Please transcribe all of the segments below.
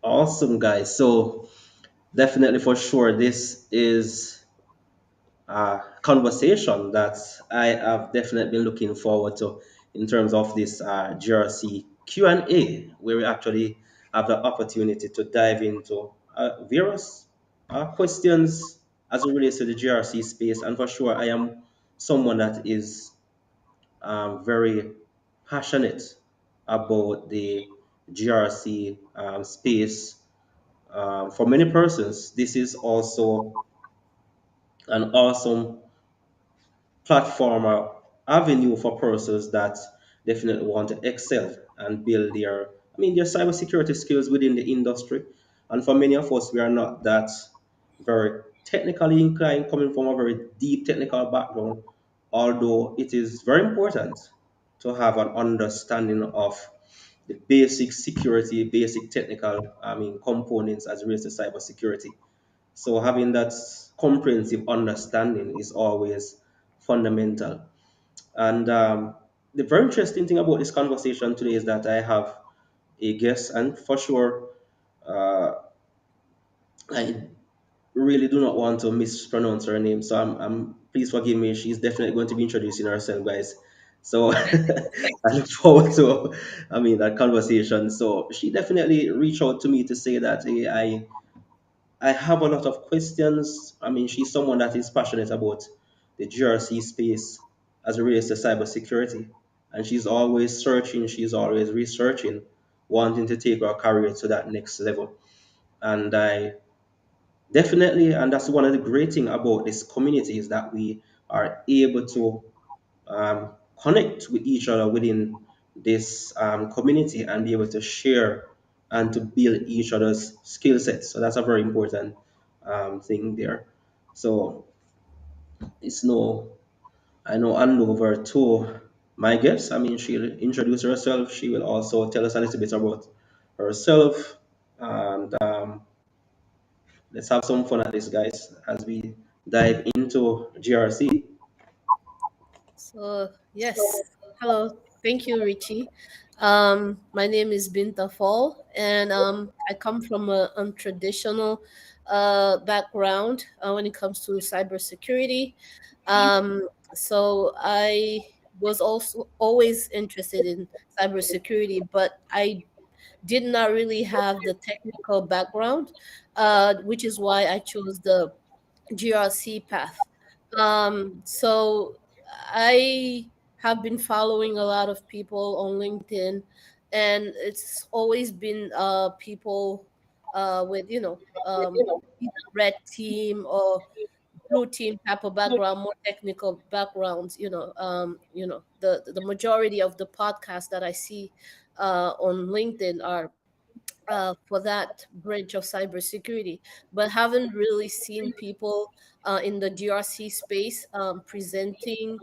Awesome, guys. So definitely for sure, this is a conversation that I have definitely been looking forward to in terms of this GRC Q&A, where we actually have the opportunity to dive into various questions as it relates to the GRC space. And for sure, I am someone that is very passionate about the GRC space. For many persons, this is also an awesome platform or avenue for persons that definitely want to excel and build their cybersecurity skills within the industry. And for many of us, we are not that very technically inclined, coming from a very deep technical background, although it is very important to have an understanding of the basic security, basic technical, components as it relates to cybersecurity. So having that comprehensive understanding is always fundamental. And the very interesting thing about this conversation today is that I have a guest, and for sure, uh, I really do not want to mispronounce her name. So please forgive me. She's definitely going to be introducing herself, guys. So I look forward to, that conversation. So she definitely reached out to me to say that, hey, I have a lot of questions. She's someone that is passionate about the GRC space as it relates to cybersecurity. And she's always searching, she's always researching, wanting to take her career to that next level. And I definitely, and that's one of the great things about this community is that we are able to connect with each other within this community and be able to share and to build each other's skill sets. So that's a very important thing there. So it's no, I know hand over to my guest. She'll introduce herself. She will also tell us a little bit about herself. And let's have some fun at this, guys, as we dive into GRC. So yes, hello. Thank you, Richie. My name is Binta Fall, and I come from a untraditional background when it comes to cybersecurity. So I was also always interested in cybersecurity, but I did not really have the technical background, which is why I chose the GRC path. So I have been following a lot of people on LinkedIn, and it's always been people with either red team or blue team type of background, more technical backgrounds. The majority of the podcasts that I see on LinkedIn are for that branch of cybersecurity, but haven't really seen people in the GRC space presenting,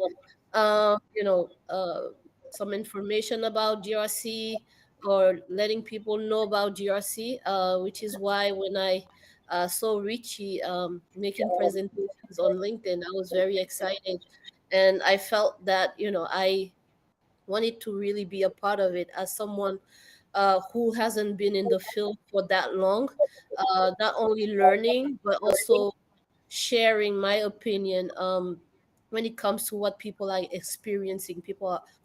uh, you know, uh, some information about GRC or letting people know about GRC, which is why when I saw Richie making presentations on LinkedIn, I was very excited. And I felt that, I wanted to really be a part of it as someone who hasn't been in the field for that long, not only learning but also sharing my opinion when it comes to what people are experiencing,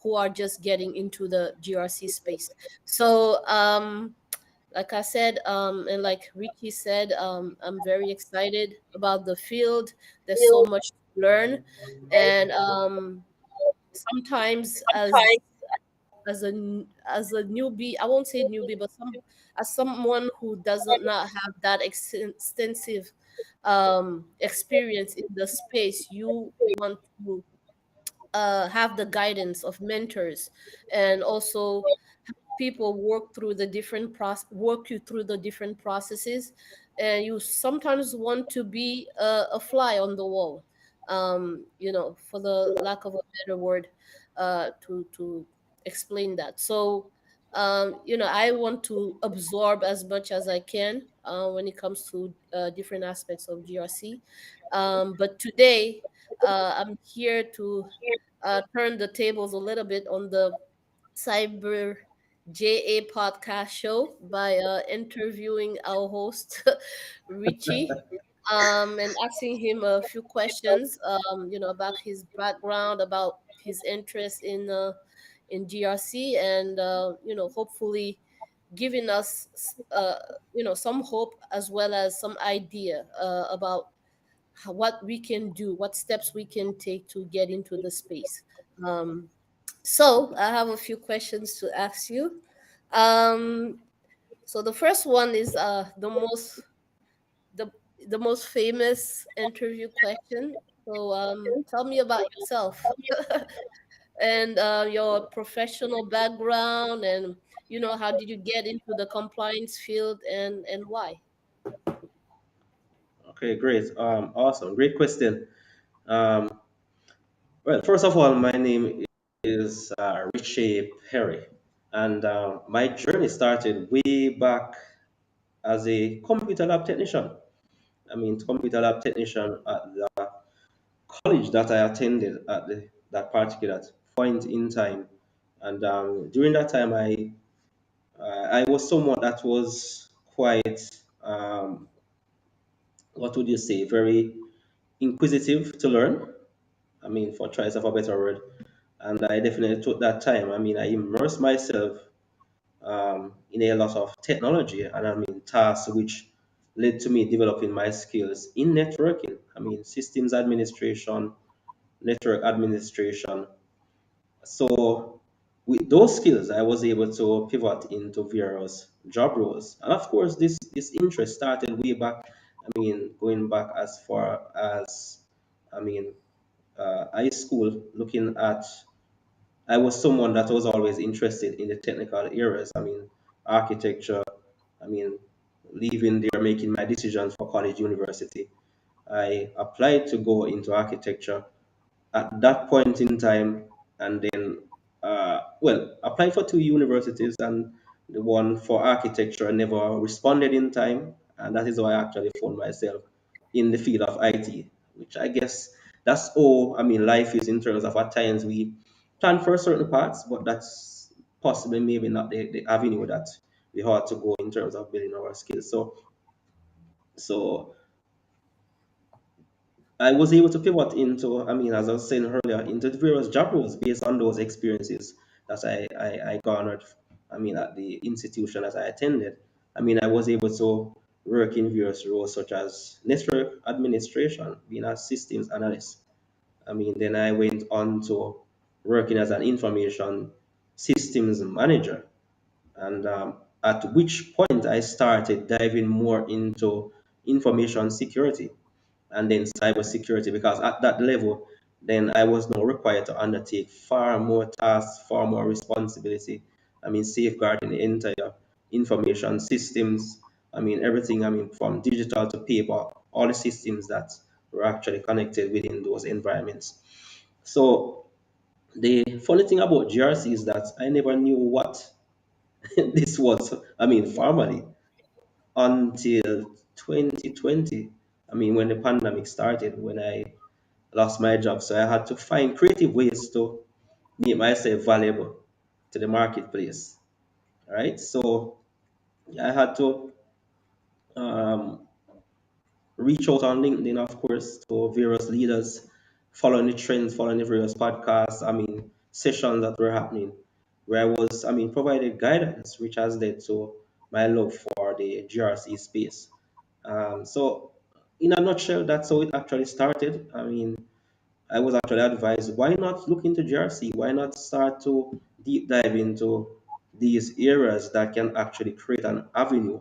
who are just getting into the GRC space. So, like I said, and like Ricky said, I'm very excited about the field. There's so much to learn, and sometimes as a newbie, I won't say newbie, but as someone who doesn't not have that extensive experience in the space, you want to have the guidance of mentors, and also people work you through the different processes, and you sometimes want to be a fly on the wall, for the lack of a better word, to explain that. So I want to absorb as much as I can when it comes to different aspects of GRC. But today I'm here to turn the tables a little bit on the cyber JA podcast show by interviewing our host, Richie, and asking him a few questions, about his background, about his interest in GRC, and hopefully giving us some hope as well as some idea about what we can do, what steps we can take to get into the space. Um, so I have a few questions to ask you. Um, so the first one is the the most famous interview question. So tell me about yourself and your professional background, and how did you get into the compliance field, and why? Okay, great. Awesome. Great question. Um, well, first of all, my name is Richie Perry, and my journey started way back as a computer lab technician. I mean, computer lab technician at the college that I attended at that particular point in time. And during that time, I was someone that was quite, what would you say, very inquisitive to learn. I mean, for choice of a better word. And I definitely took that time. I mean, I immersed myself in a lot of technology and I mean tasks which led to me developing my skills in networking. I mean, systems administration, network administration. So with those skills, I was able to pivot into various job roles. And of course, this interest started way back. I mean, going back as far as, I mean, high school, looking at, I was someone that was always interested in the technical areas. I mean, architecture, I mean, leaving there, making my decision for college, university. I applied to go into architecture at that point in time, and then, applied for two universities, and the one for architecture never responded in time, and that is why I actually found myself in the field of IT, which I guess that's all. I mean, life is in terms of at times we plan for certain paths, but that's possibly maybe not the avenue that we ought to go in terms of building our skills. So I was able to pivot into, I mean, as I was saying earlier, into the various job roles based on those experiences that I garnered, I mean, at the institution that I attended. I mean, I was able to work in various roles such as network administration, being a systems analyst. I mean, then I went on to working as an information systems manager. And at which point I started diving more into information security and then cybersecurity, because at that level, then I was now required to undertake far more tasks, far more responsibility. I mean, safeguarding the entire information systems. I mean, everything, I mean, from digital to paper, all the systems that were actually connected within those environments. So the funny thing about GRC is that I never knew what this was, I mean, formally until 2020. I mean, when the pandemic started, when I lost my job. So I had to find creative ways to make myself valuable to the marketplace. Right. So I had to um, reach out on LinkedIn, of course, to various leaders, following the trends, following the various podcasts, I mean, sessions that were happening, where I was, I mean, provided guidance, which has led to my love for the GRC space. So, in a nutshell, that's how it actually started. I mean, I was actually advised, why not look into GRC? Why not start to deep dive into these areas that can actually create an avenue?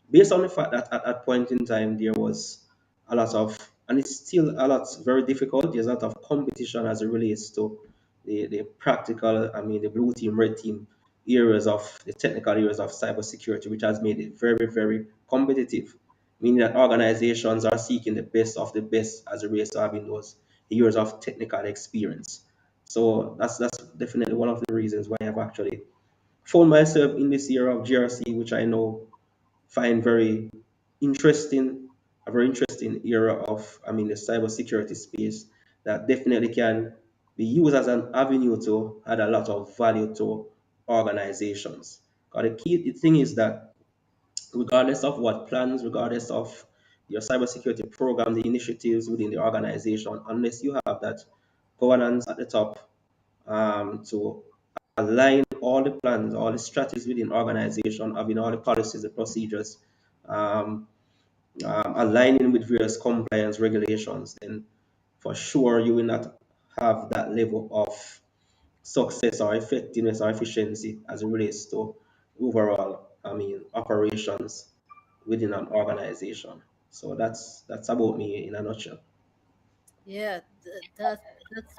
Based on the fact that at that point in time, there was a lot of, and it's still a lot very difficult, there's a lot of competition as it relates to the practical, I mean, the blue team, red team areas of the technical areas of cybersecurity, which has made it very, very competitive, meaning that organizations are seeking the best of the best as it relates to having those years of technical experience. So that's definitely one of the reasons why I've actually found myself in this year of GRC, which I know find very interesting, a very interesting era of, I mean, the cybersecurity space that definitely can be used as an avenue to add a lot of value to organizations. The key thing is that regardless of what plans, regardless of your cybersecurity program, the initiatives within the organization, unless you have that governance at the top to align all the plans, all the strategies within organization, having all the policies, the procedures, um, aligning with various compliance regulations, then for sure you will not have that level of success or effectiveness or efficiency as it relates to overall, operations within an organization. So that's about me in a nutshell. Yeah, that's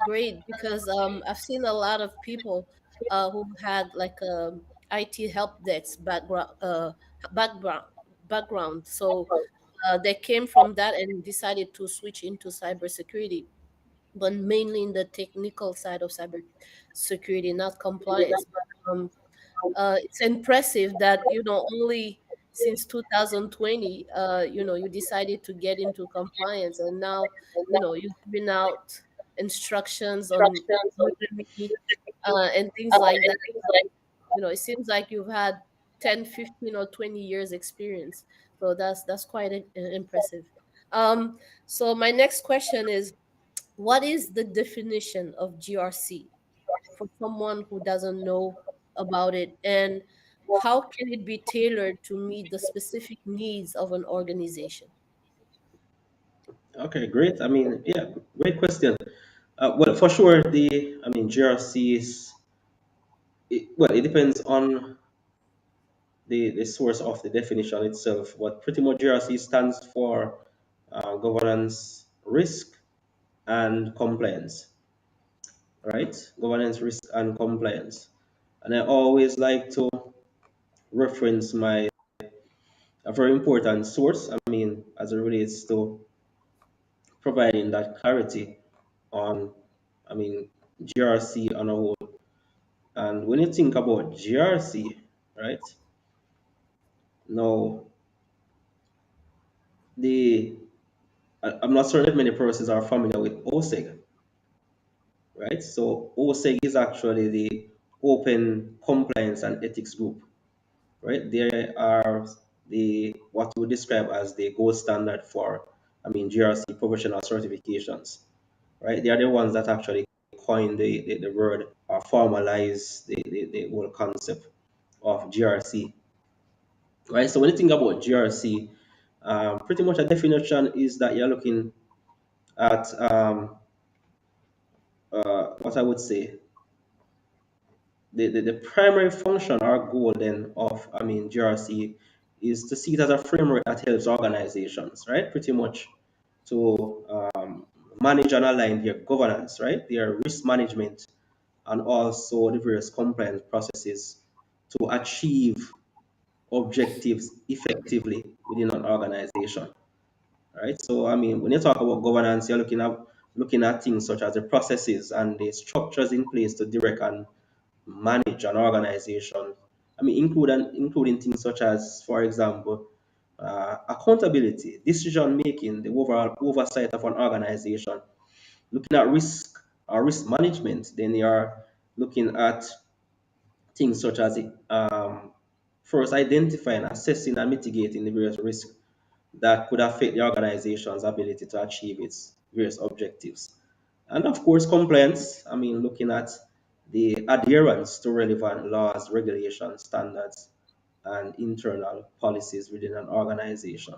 great because I've seen a lot of people who had like a IT help desk background background. So they came from that and decided to switch into cybersecurity, but mainly in the technical side of cybersecurity, not compliance. It's impressive that only since 2020 you decided to get into compliance, and now you're giving out instructions on Udemy, and things like that. It seems like you've had 10, 15, or 20 years experience, so that's quite impressive. So my next question is, what is the definition of GRC for someone who doesn't know about it, and how can it be tailored to meet the specific needs of an organization? Okay, great. Yeah, great question. Well, for sure, GRC it depends on the source of the definition itself, but pretty much GRC stands for governance, risk, and compliance, right? Governance, risk, and compliance. And I always like to reference a very important source, as it relates to providing that clarity on, GRC on a whole. And when you think about GRC, right, now the I'm not sure if many persons are familiar with OSEG, right? So OSEG is actually the Open Compliance and Ethics Group, right? They are the what we describe as the gold standard for, GRC professional certifications, right? They are the ones that actually coined the word or formalize the whole concept of GRC, right? So when you think about GRC, pretty much a definition is that you're looking at what I would say the primary function or goal then of GRC is to see it as a framework that helps organizations, right? Pretty much to manage and align their governance, right? Their risk management and also the various compliance processes to achieve objectives effectively within an organization, right? So when you talk about governance, you're looking at things such as the processes and the structures in place to direct and manage an organization. Including things such as, for example, accountability, decision making, the overall oversight of an organization. Looking at risk or risk management, then you are looking at things such as first identifying, assessing, and mitigating the various risks that could affect the organization's ability to achieve its various objectives. And of course, compliance, looking at the adherence to relevant laws, regulations, standards, and internal policies within an organization.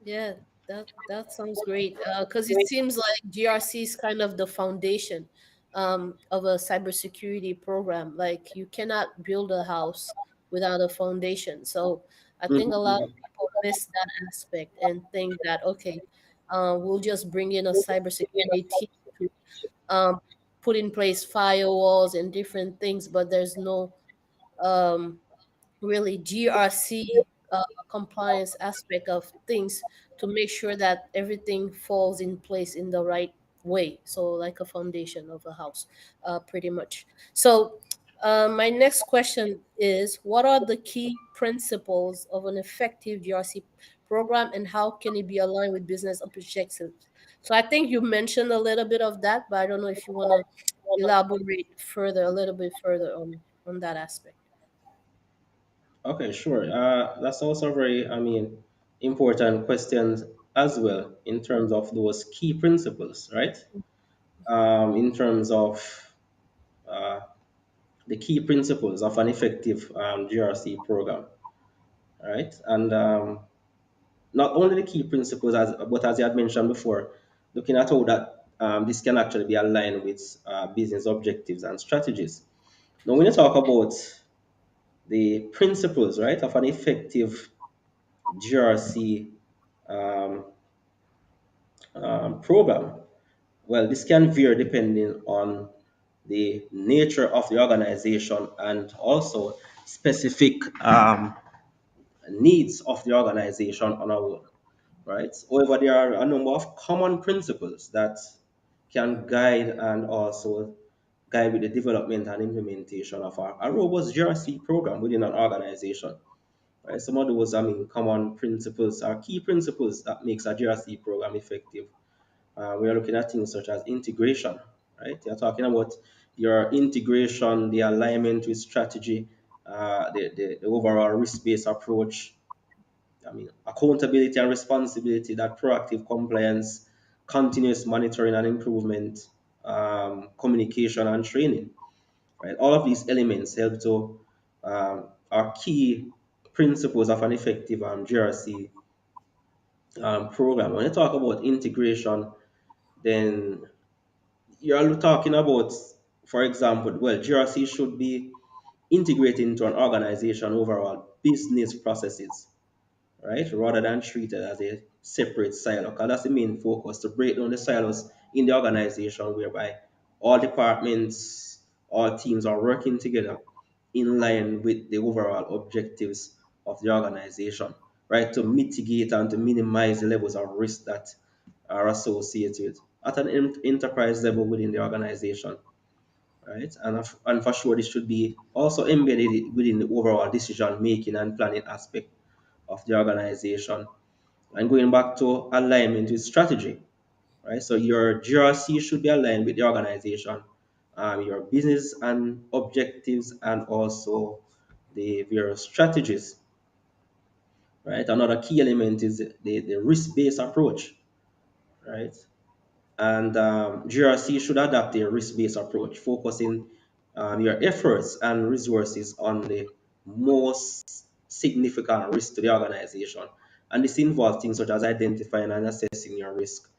Yeah, that sounds great. Because it seems like GRC is kind of the foundation of a cybersecurity program. Like you cannot build a house without a foundation. So I think a lot of Mhm. people miss that aspect and think that okay, we'll just bring in a cybersecurity team to um, put in place firewalls and different things, but there's no um, really GRC compliance aspect of things to make sure that everything falls in place in the right way. So, like a foundation of a house, pretty much. So, my next question is, what are the key principles of an effective GRC program, and how can it be aligned with business objectives? So, I think you mentioned a little bit of that, but I don't know if you want to elaborate further, a little bit further on. on that aspect. Okay, sure. That's also very, important questions as well in terms of those key principles, right? In terms of uh, the key principles of an effective GRC program, right? And not only the key principles, but as you had mentioned before, looking at how that this can actually be aligned with business objectives and strategies. Now, when you talk about the principles, right, of an effective GRC um, program, well, this can vary depending on the nature of the organization and also specific needs of the organization on a whole, right? However, there are a number of common principles that can guide and also guide with the development and implementation of a robust GRC program within an organization. Right? Some of those, common principles are key principles that makes a GRC program effective. We are looking at things such as integration, right? You're talking about your integration, the alignment with strategy, the overall risk-based approach, accountability and responsibility, that proactive compliance, continuous monitoring and improvement, communication and training, right? All of these elements help to are key principles of an effective GRC program. When you talk about integration, then you're talking about, for example, well, GRC should be integrated into an organization overall business processes, right? Rather than treated as a separate silo. Because that's the main focus, to break down the silos in the organization whereby all departments, all teams are working together in line with the overall objectives of the organization, right? To mitigate and to minimize the levels of risk that are associated at an enterprise level within the organization, right? And for sure, this should be also embedded within the overall decision making and planning aspect of the organization. And going back to alignment with strategy, right? So your GRC should be aligned with the organization, your business and objectives, and also the various strategies, right? Another key element is the risk-based approach, right? And GRC should adapt a risk-based approach, focusing your efforts and resources on the most significant risk to the organization. And this involves things such as identifying and assessing your risk.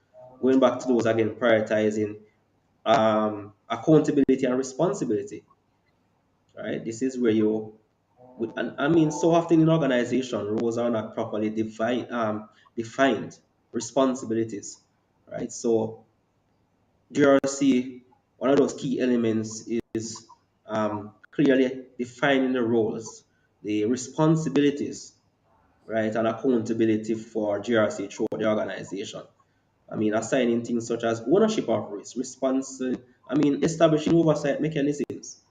Going back to those again, prioritizing accountability and responsibility. Right, this is where you would, and so often in organization, roles are not properly defined responsibilities. Right, so GRC, one of those key elements is clearly defining the roles, the responsibilities, right, and accountability for GRC throughout the organization. Assigning things such as ownership of risk, establishing oversight mechanisms,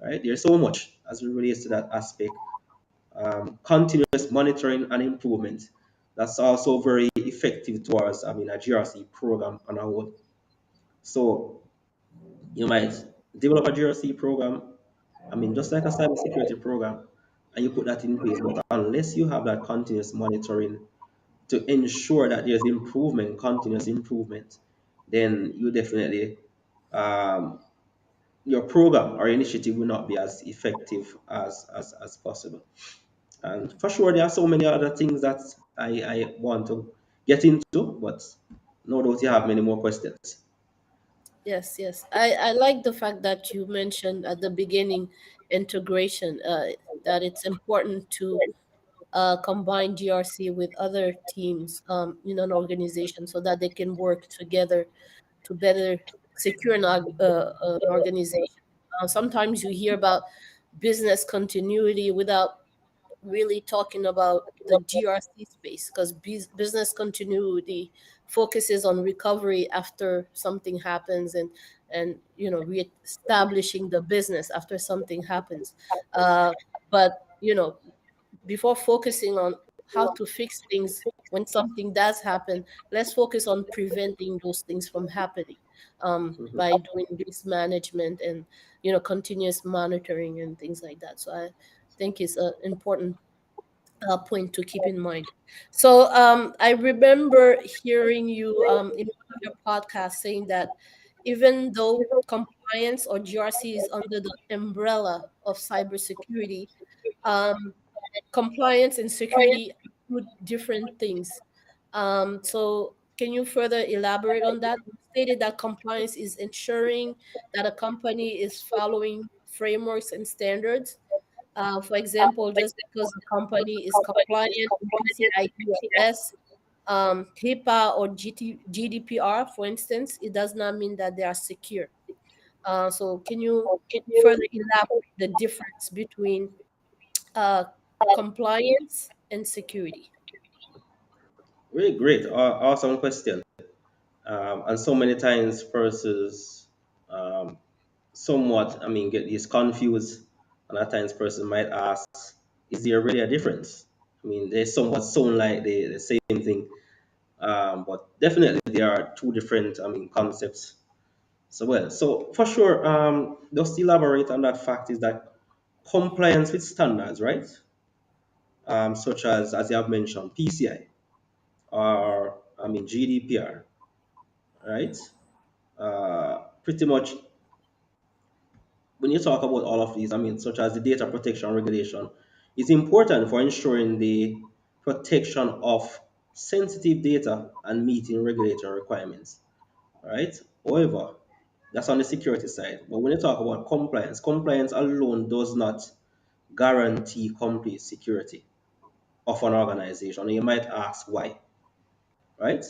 right? There's so much as it relates to that aspect. Continuous monitoring and improvement. That's also very effective towards, a GRC program on a whole. So you might develop a GRC program, just like a cybersecurity program, and you put that in place. But unless you have that continuous monitoring to ensure that there's improvement, continuous improvement, then you definitely, um, your program or initiative will not be as effective as possible. And for sure, there are so many other things that I want to get into, but no doubt you have many more questions. Yes, yes. I like the fact that you mentioned at the beginning integration, that it's important to combine GRC with other teams in an organization so that they can work together to better secure an organization. Sometimes you hear about business continuity without really talking about the GRC space, because business continuity focuses on recovery after something happens, and reestablishing the business after something happens. But before focusing on how to fix things when something does happen, let's focus on preventing those things from happening. by doing risk management and continuous monitoring and things like that. So I think it's an important point to keep in mind. So I remember hearing you in one of your podcasts saying that even though compliance or GRC is under the umbrella of cybersecurity, um, compliance and security are two different things. So can you further elaborate on that? You stated that compliance is ensuring that a company is following frameworks and standards. For example, just because the company is compliant with PCI DSS, HIPAA, or GDPR, for instance, it does not mean that they are secure. So, can you further elaborate the difference between uh, compliance and security? Really great, awesome question. And so many times persons um, somewhat, get these confused, and at times person might ask, is there really a difference? They somewhat sound like the same thing, but definitely there are two different, concepts. So for sure, just elaborate on that fact is that compliance with standards, right? Such as you have mentioned, PCI or GDPR, right? Pretty much when you talk about all of these, such as the data protection regulation, it's important for ensuring the protection of sensitive data and meeting regulatory requirements, right? However, that's on the security side. But when you talk about compliance, compliance alone does not guarantee complete security of an organization. And you might ask why, right?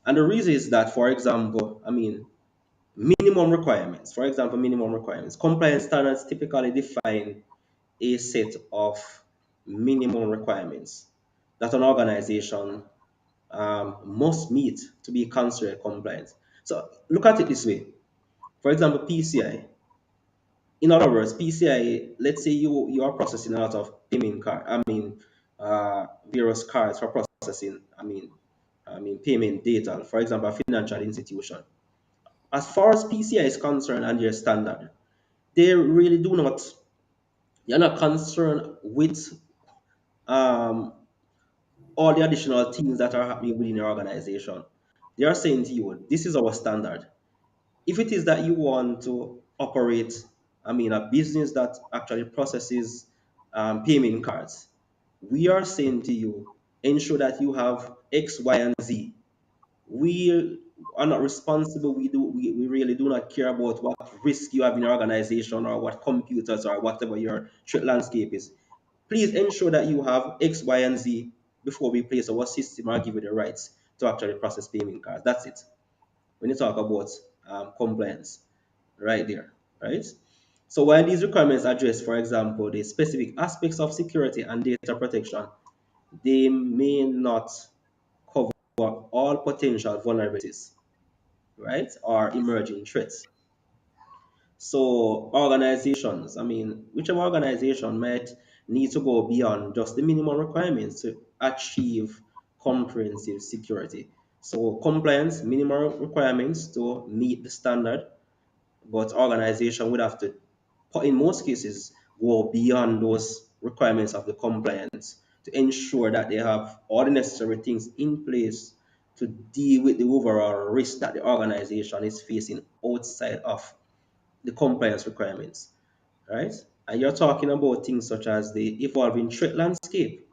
And the reason is that, for example, minimum requirements, for example, minimum requirements, compliance standards typically define a set of minimum requirements that an organization must meet to be considered compliant. So look at it this way. For example, PCI. In other words, PCI, let's say you are processing a lot of payment card, various cards for processing, payment data, for example, a financial institution. As far as PCI is concerned and their standard, they really do not, you're not concerned with um, all the additional things that are happening within your organization. They are saying to you, this is our standard. If it is that you want to operate, a business that actually processes payment cards, we are saying to you, ensure that you have X, Y, and Z. We are not responsible. We really do not care about what risk you have in your organization or what computers or whatever your threat landscape is. Please ensure that you have X, Y, and Z before we place our system or give you the rights to actually process payment cards. That's it. When you talk about compliance, right there, right? So while these requirements address, for example, the specific aspects of security and data protection, they may not cover all potential vulnerabilities, right, or emerging threats. So organizations, whichever organization might need to go beyond just the minimum requirements to achieve comprehensive security. So compliance, minimum requirements to meet the standard, but organization would have to, in most cases, go beyond those requirements of the compliance to ensure that they have all the necessary things in place to deal with the overall risk that the organization is facing outside of the compliance requirements, right? And you're talking about things such as the evolving threat landscape.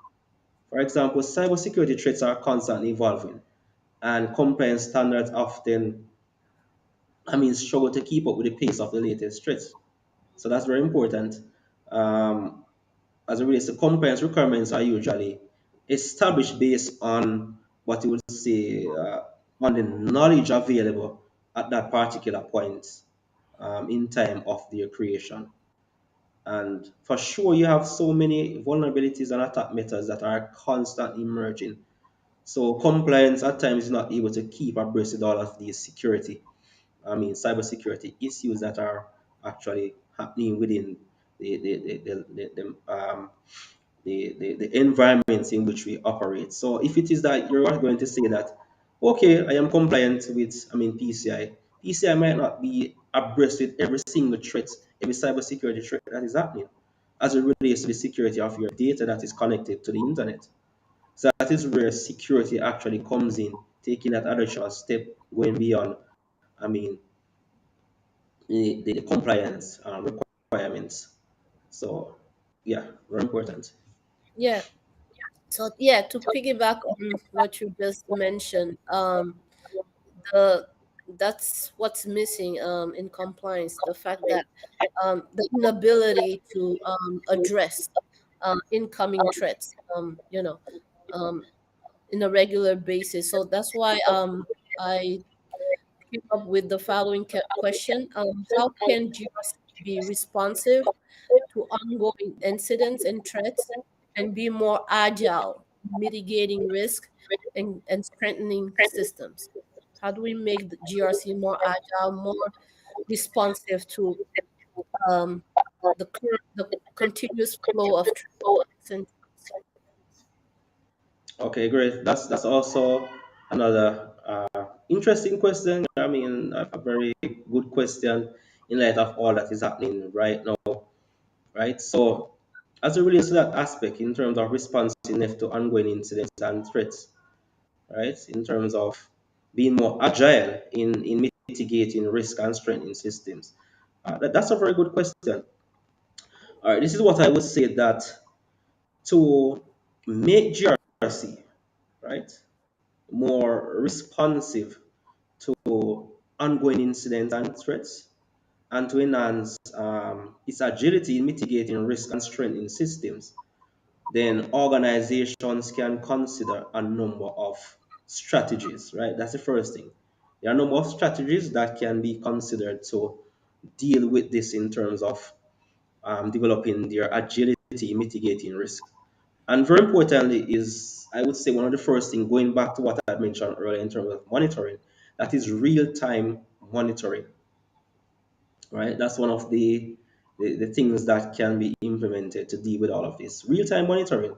For example, cybersecurity threats are constantly evolving, and compliance standards often, struggle to keep up with the pace of the latest threats. So that's very important. Um, as it relates to compliance requirements, are usually established based on what you would say on the knowledge available at that particular point in time of their creation. And for sure, you have so many vulnerabilities and attack methods that are constantly emerging. So compliance at times is not able to keep abreast with all of these security, cybersecurity issues that are actually happening within the the the the, the, the, um, the environments in which we operate. So if it is that you're going to say that, okay, I am compliant with, PCI, PCI might not be abreast with every single threat, every cybersecurity threat that is happening as it relates to the security of your data that is connected to the internet. So that is where security actually comes in, taking that additional step, going beyond, I mean, the compliance requirements. So, yeah, very important. Yeah. So yeah, to piggyback on what you just mentioned, the that's what's missing in compliance. The fact that the inability to address incoming threats, um, in a regular basis. So that's why I came up with the following question: how can GRC be responsive to ongoing incidents and threats and be more agile, mitigating risk and strengthening systems? How do we make the GRC more agile, more responsive to um, the continuous flow of threats and Okay, great. That's also another interesting question. I mean, a very good question in light of all that is happening right now, right? So, as it relates to that aspect in terms of responsiveness to ongoing incidents and threats, right? In terms of being more agile in mitigating risk and strengthening systems, that's a very good question. All right, this is what I would say that to make GRC, right, more responsive to ongoing incidents and threats, and to enhance its agility in mitigating risk and strengthening systems, then organizations can consider a number of strategies, right? That's the first thing. There are a number of strategies that can be considered to deal with this in terms of developing their agility, mitigating risk. And very importantly is, I would say, one of the first things, going back to what I mentioned earlier in terms of monitoring, that is real-time monitoring, right? That's one of the things that can be implemented to deal with all of this. Real-time monitoring.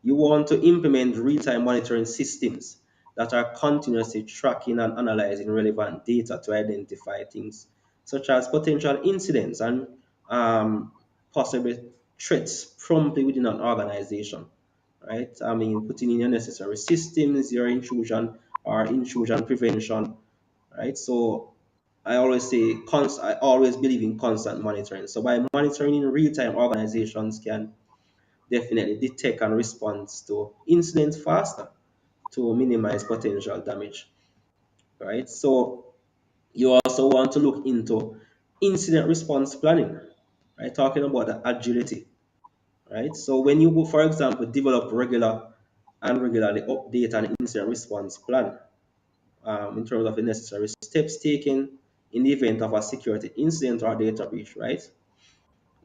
You want to implement real-time monitoring systems that are continuously tracking and analyzing relevant data to identify things such as potential incidents and possible threats promptly within an organization, right? I mean, putting in your necessary systems, your intrusion or intrusion prevention, right? So I always believe in constant monitoring. So by monitoring in real time, organizations can definitely detect and respond to incidents faster to minimize potential damage, right? So you also want to look into incident response planning, right? Talking about the agility, right? So when you, for example, develop regular and regularly update an incident response plan, in terms of the necessary steps taken in the event of a security incident or data breach, right?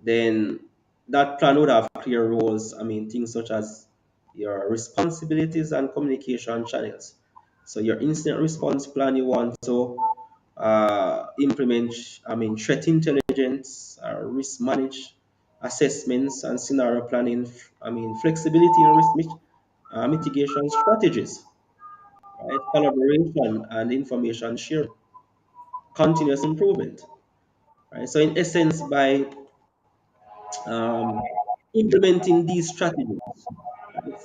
Then that plan would have clear roles. I mean, things such as your responsibilities and communication channels. So your incident response plan, you want to implement, I mean, threat intelligence, risk manage assessments and scenario planning. I mean, flexibility in mitigation strategies, right? Collaboration and information sharing, continuous improvement, right? So in essence, by um, implementing these strategies, right,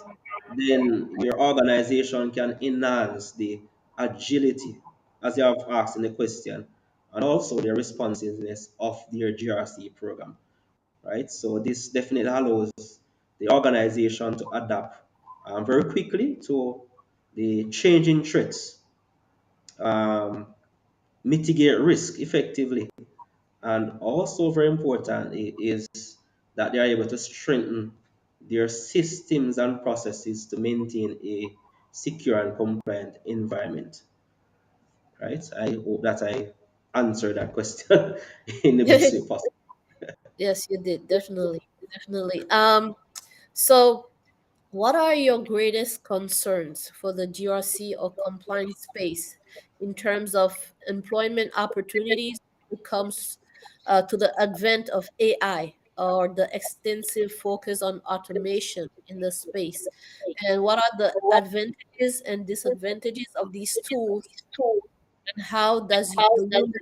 then your organization can enhance the agility, as you have asked in the question, and also the responsiveness of their GRC program, right? So this definitely allows the organization to adapt very quickly to the changing threats, um, mitigate risk effectively, and also very important is that they are able to strengthen their systems and processes to maintain a secure and compliant environment, right? I hope that I answered that question in the best way possible. yes, you did, definitely, definitely. So what are your greatest concerns for the GRC or compliance space in terms of employment opportunities when it comes to the advent of AI or the extensive focus on automation in the space? And what are the advantages and disadvantages of these tools and how does the human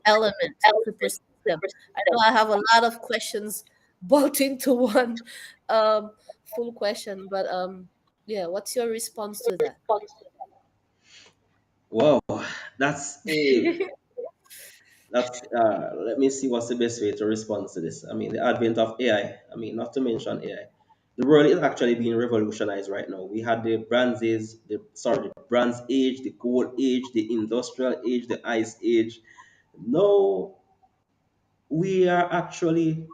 element supersede them? I know I have a lot of questions both into one full question, but yeah, what's your response to that? Wow, that's a that's let me see what's the best way to respond to this. I mean, the advent of AI. I mean, not to mention AI. The world is actually being revolutionized right now. We had the Bronze Age, the Gold Age, the Industrial Age, the Ice Age. Now we are actually,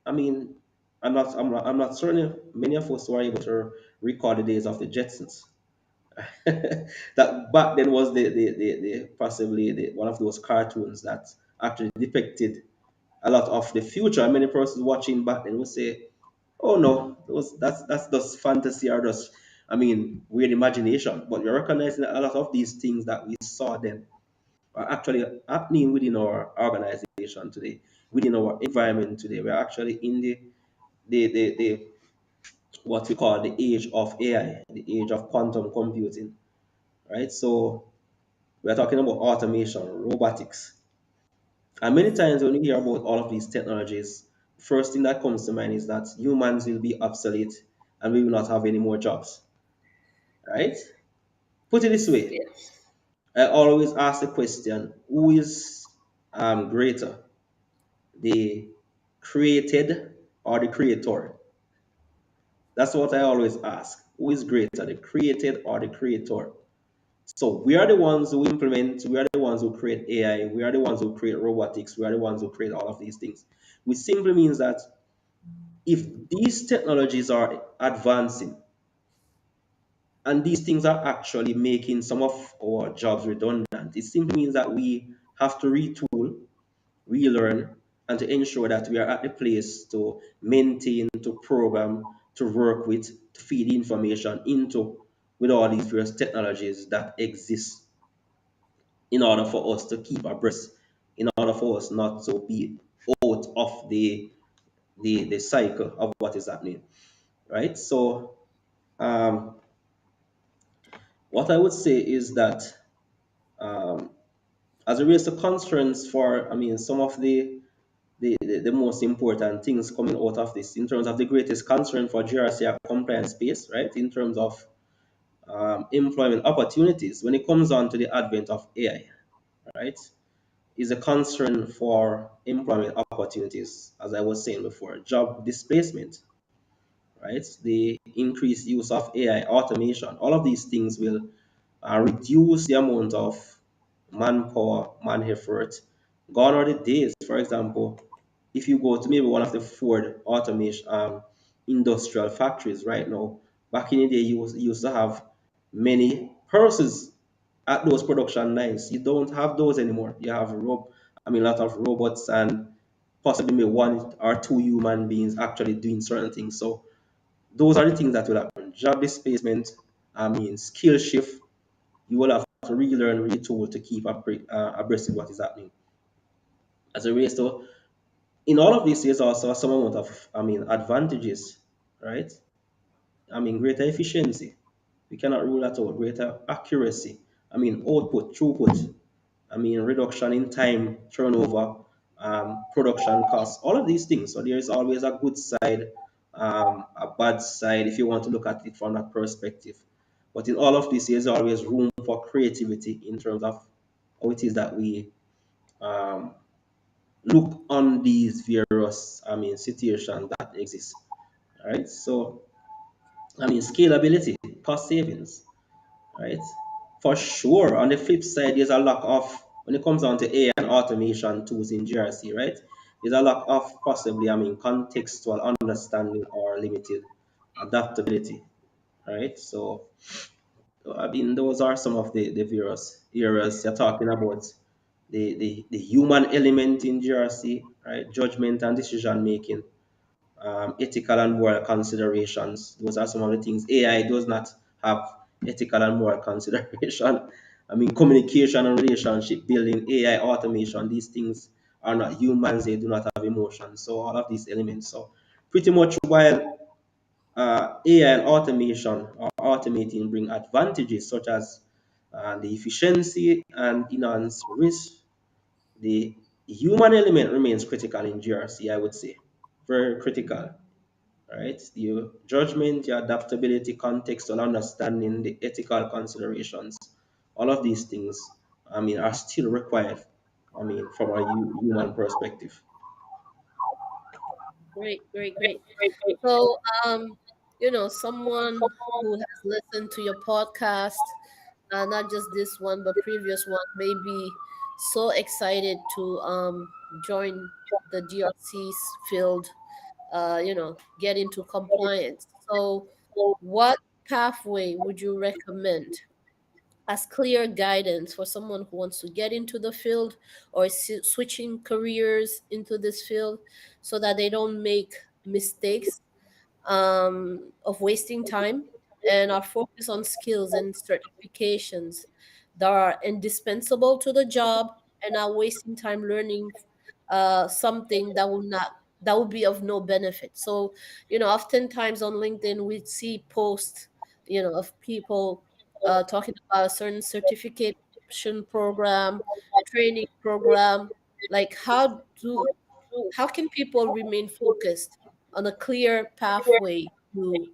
I mean, I'm not certain if many of us were able to recall the days of the Jetsons. That back then was the possibly one of those cartoons that actually depicted a lot of the future. And many persons watching back then would say, "Oh no, that's just fantasy or just, I mean, weird imagination." But we're recognizing that a lot of these things that we saw then are actually happening within our organization today, within our environment today. We're actually in the what we call the age of AI, the age of quantum computing, right? So we're talking about automation, robotics. And many times when you hear about all of these technologies, first thing that comes to mind is that humans will be obsolete and we will not have any more jobs, right? Put it this way, I always ask the question, who is greater, the created or the creator? That's what I always ask. Who is greater, the created or the creator? So we are the ones who implement, we are the ones who create AI, we are the ones who create robotics, we are the ones who create all of these things. Which simply means that if these technologies are advancing and these things are actually making some of our jobs redundant, it simply means that we have to retool, relearn, and to ensure that we are at the place to maintain, to program, to work with, to feed information into with all these various technologies that exist in order for us to keep abreast, in order for us not to be out of the cycle of what is happening, right? So, um, what I would say is that um, as it relates to constraints for, I mean, some of the most important things coming out of this, in terms of the greatest concern for GRC are compliance space, right? In terms of employment opportunities, when it comes on to the advent of AI, right? Is a concern for employment opportunities, as I was saying before, job displacement, right? The increased use of AI, automation, all of these things will reduce the amount of manpower, man effort. Gone are the days, for example, if you go to maybe one of the Ford automation industrial factories right now, back in the day, you used to have many persons at those production lines. You don't have those anymore. You have a lot of robots and possibly maybe one or two human beings actually doing certain things. So those are the things that will happen. Job displacement, skill shift. You will have to relearn, retool to keep abreast of what is happening. As a relates to, in all of this, there's also some amount of, advantages, right? Greater efficiency. We cannot rule that out. Greater accuracy. Output, throughput. Reduction in time, turnover, production costs, all of these things. So there is always a good side, a bad side, if you want to look at it from that perspective. But in all of this, there's always room for creativity in terms of how it is that we um, look on these various, situations that exist. All right. So, scalability, cost savings, right? For sure. On the flip side, there's a lack of, when it comes down to AI and automation tools in GRC, right? There's a lack of possibly, contextual understanding or limited adaptability, right? So, those are some of the various areas you're talking about. The human element in GRC, right? Judgment and decision making, ethical and moral considerations. Those are some of the things. AI does not have ethical and moral consideration. Communication and relationship building, AI automation, these things are not humans, they do not have emotions. So, all of these elements. So, pretty much while AI and automation or automating bring advantages such as and the efficiency and enhance risk. The human element remains critical in GRC, I would say, very critical, right? The judgment, the adaptability, context, and understanding, the ethical considerations, all of these things, are still required. From a human perspective. Great, great, great. So, someone who has listened to your podcast, not just this one, but previous one, may be so excited to join the GRC's field, get into compliance. So, what pathway would you recommend as clear guidance for someone who wants to get into the field or switching careers into this field so that they don't make mistakes of wasting time and are focused on skills and certifications that are indispensable to the job and are wasting time learning something that will be of no benefit. So, oftentimes on LinkedIn we see posts, of people talking about a certain certification program, training program. Like, how can people remain focused on a clear pathway to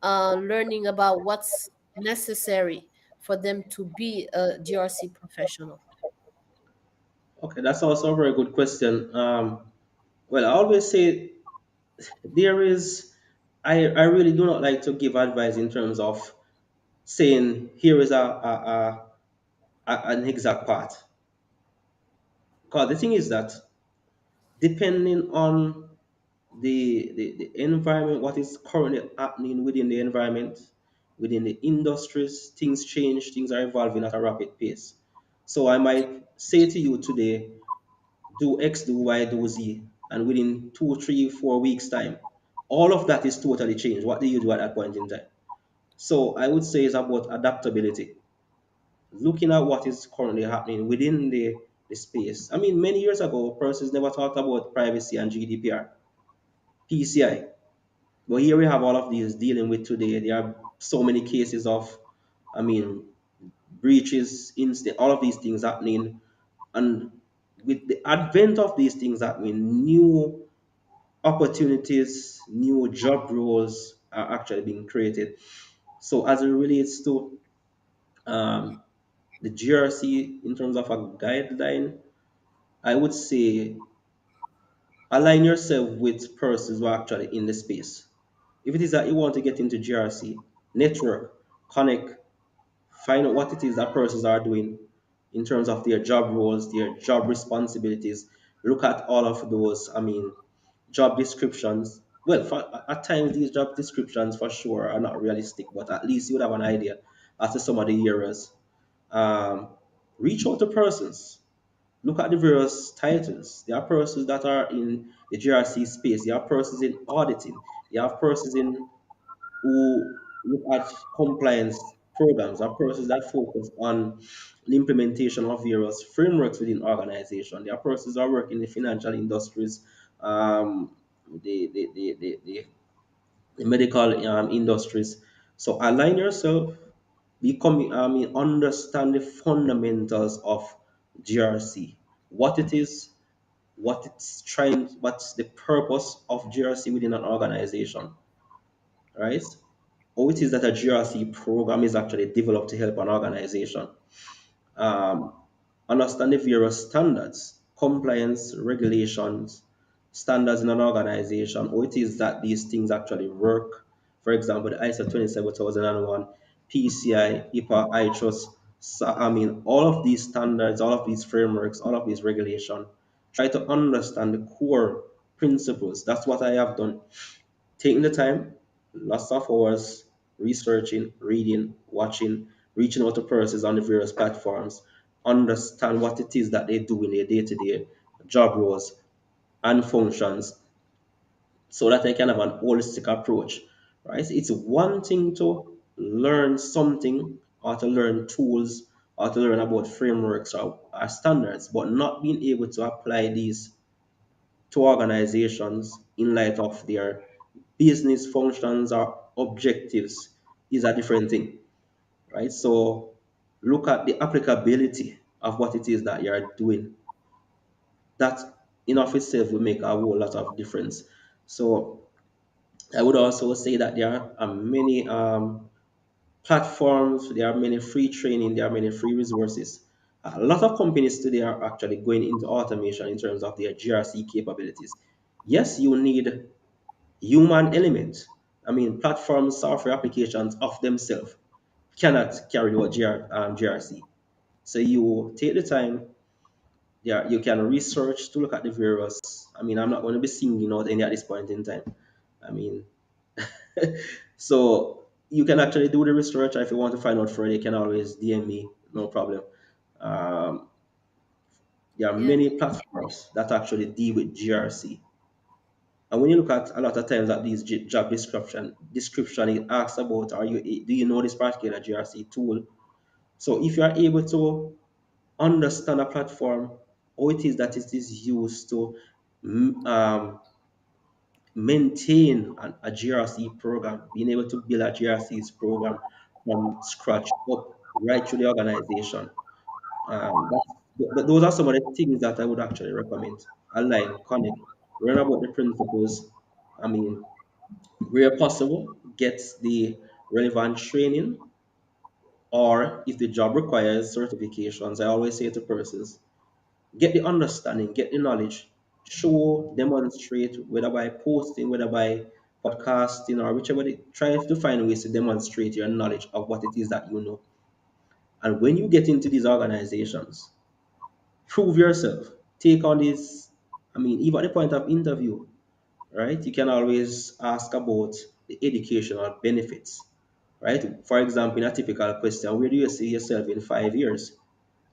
learning about what's necessary for them to be a GRC professional? Okay, that's also a very good question. Well, I always say there is, I really do not like to give advice in terms of saying here is an exact path. Because the thing is that depending on the environment, what is currently happening within the environment, within the industries, things change, things are evolving at a rapid pace. So I might say to you today, do X, do Y, do Z, and within 2, 3, 4 weeks' time, all of that is totally changed. What do you do at that point in time? So I would say it's about adaptability, looking at what is currently happening within the space. Many years ago, persons never talked about privacy and GDPR, PCI. But here we have all of these dealing with today. There are so many cases of, I mean, breaches, all of these things happening. And with the advent of these things happening, new opportunities, new job roles are actually being created. So as it relates to um, the GRC in terms of a guideline, I would say align yourself with persons who are actually in the space. If it is that you want to get into GRC, network, connect, find out what it is that persons are doing in terms of their job roles, their job responsibilities. Look at all of those, job descriptions. Well, at times these job descriptions for sure are not realistic, but at least you would have an idea as to some of the areas. Um, Reach out to persons. Look at the various titles. There are persons that are in the GRC space. There are persons in auditing. There are persons in who look at compliance programs. There are persons that focus on the implementation of various frameworks within organization. There are persons that work in the financial industries, the medical industries. So align yourself, understand the fundamentals of GRC, what it is, what's the purpose of GRC within an organization, right? Or it is that a GRC program is actually developed to help an organization um, understand the various standards, compliance, regulations, standards in an organization, or it is that these things actually work. For example, the ISO 27001, PCI, HIPAA, ITRUST. So, all of these standards, all of these frameworks, all of these regulations, try to understand the core principles. That's what I have done. Taking the time, lots of hours, researching, reading, watching, reaching out to persons on the various platforms, understand what it is that they do in their day-to-day job roles and functions so that they can have an holistic approach. Right? It's one thing to learn something or to learn tools or to learn about frameworks or standards, but not being able to apply these to organizations in light of their business functions or objectives is a different thing, right? So look at the applicability of what it is that you're doing. That in of itself will make a whole lot of difference. So I would also say that there are many platforms, there are many free training, there are many free resources. A lot of companies today are actually going into automation in terms of their GRC capabilities. Yes, you need human element. I mean, platforms, software applications of themselves cannot carry out GRC. So you take the time, yeah, you can research to look at the various. I mean, I'm not going to be singing out any at this point in time. I mean, so you can actually do the research. If you want to find out further, you can always DM me, no problem. Um, there are Yeah. many platforms that actually deal with GRC. And when you look at a lot of times at these job description, it asks about do you know this particular GRC tool? So if you are able to understand a platform, how it is that it is used to mm, um, maintain a GRC program, being able to build a GRC's program from scratch up right through the organization. Those are some of the things that I would actually recommend. Align, connect, learn about the principles. I mean, where possible, get the relevant training, or if the job requires certifications, I always say to persons, get the understanding, get the knowledge, show, demonstrate, whether by posting, whether by podcasting, or whichever, try to find ways to demonstrate your knowledge of what it is that you know. And when you get into these organizations, prove yourself, take on this. I mean, even at the point of interview, right? You can always ask about the educational benefits, right? For example, in a typical question, where do you see yourself in 5 years?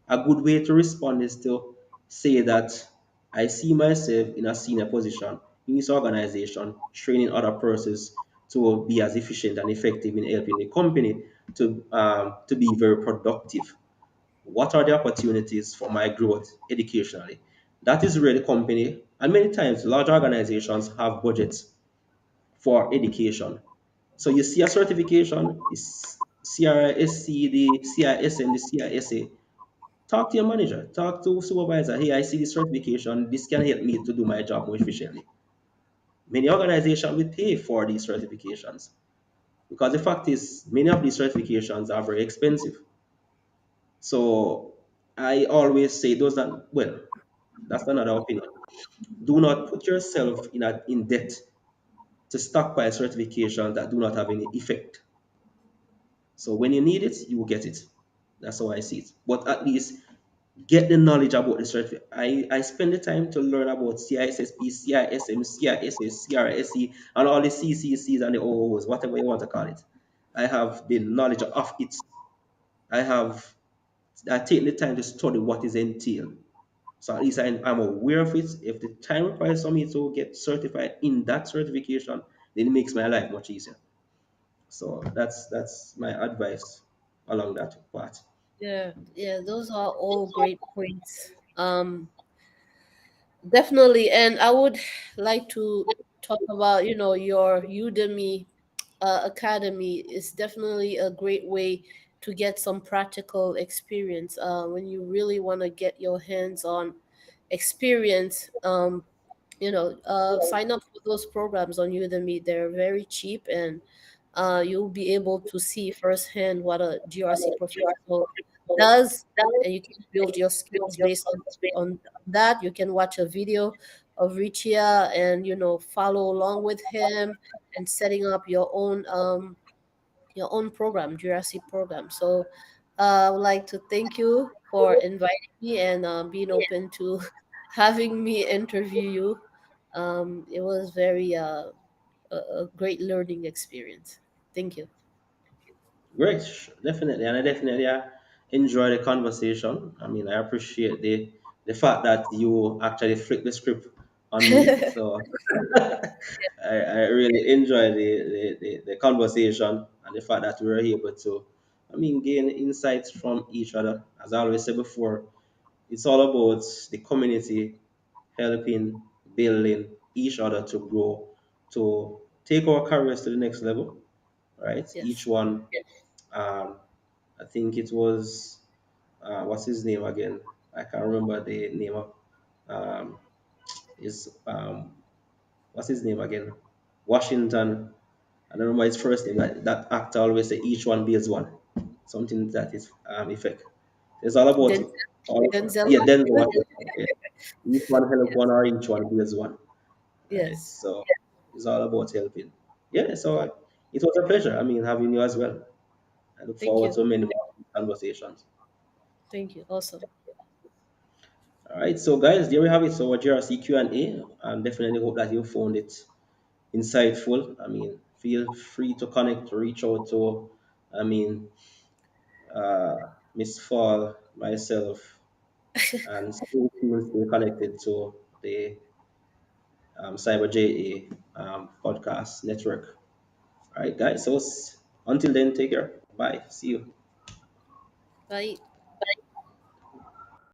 A good way to respond is to say that I see myself in a senior position in this organization, training other persons to be as efficient and effective in helping the company to be very productive. What are the opportunities for my growth educationally? That is where the company, and many times large organizations have budgets for education. So you see a certification, is CRSC, the CISM, the CISA. Talk to your manager, talk to supervisor. Hey, I see this certification. This can help me to do my job more efficiently. Many organizations will pay for these certifications because the fact is, many of these certifications are very expensive. So I always say those that, well, that's another opinion. Do not put yourself in debt to stockpile certifications that do not have any effect. So when you need it, you will get it. That's how I see it. But at least get the knowledge about the certificate. I spend the time to learn about CISSP, CISM, CISS, CRSE, and all the CCCs and the OOs, whatever you want to call it. I have the knowledge of it. I have I take the time to study what is entailed. So at least I'm aware of it. If the time requires for me to get certified in that certification, then it makes my life much easier. So that's my advice along that part. Yeah, yeah, those are all great points. Definitely, and I would like to talk about, your Udemy academy is definitely a great way to get some practical experience when you really want to get your hands on experience. Sign up for those programs on Udemy. They're very cheap, and you'll be able to see firsthand what a GRC professional does, and you can build your skills based on that. You can watch a video of Richia and follow along with him and setting up your own program, GRC program. So I would like to thank you for inviting me and being open to having me interview you. It was very a great learning experience. Thank you. Great, definitely, and I definitely enjoy the conversation. I mean, I appreciate the fact that you actually flipped the script on me. So I really enjoy the conversation and the fact that we were able to, I mean, gain insights from each other. As I always said before, it's all about the community helping, building each other to grow, to take our careers to the next level, right? Each Yes. one, I think it was what's his name again? I can't remember the name of um, is what's his name again? Washington. I don't remember his first name. That actor always say each one builds one. Something that is effect. It's all about Denzel, all Denzel yeah, Denzel Washington. Washington. Yeah. Each one help one Yes, or each one builds one. Right. yes. So it's all about helping. Yeah, so it was a pleasure. I mean, having you as well. I look Thank forward you. to many more conversations. Thank you. Awesome. All right, so guys, there we have it. So our GRC Q&A. And definitely hope that you found it insightful. I mean, feel free to connect, to reach out to, I mean, Miss Fall, myself, and stay connected to the Cyber JA podcast network. All right, guys. So until then, take care. Bye. See you. Bye.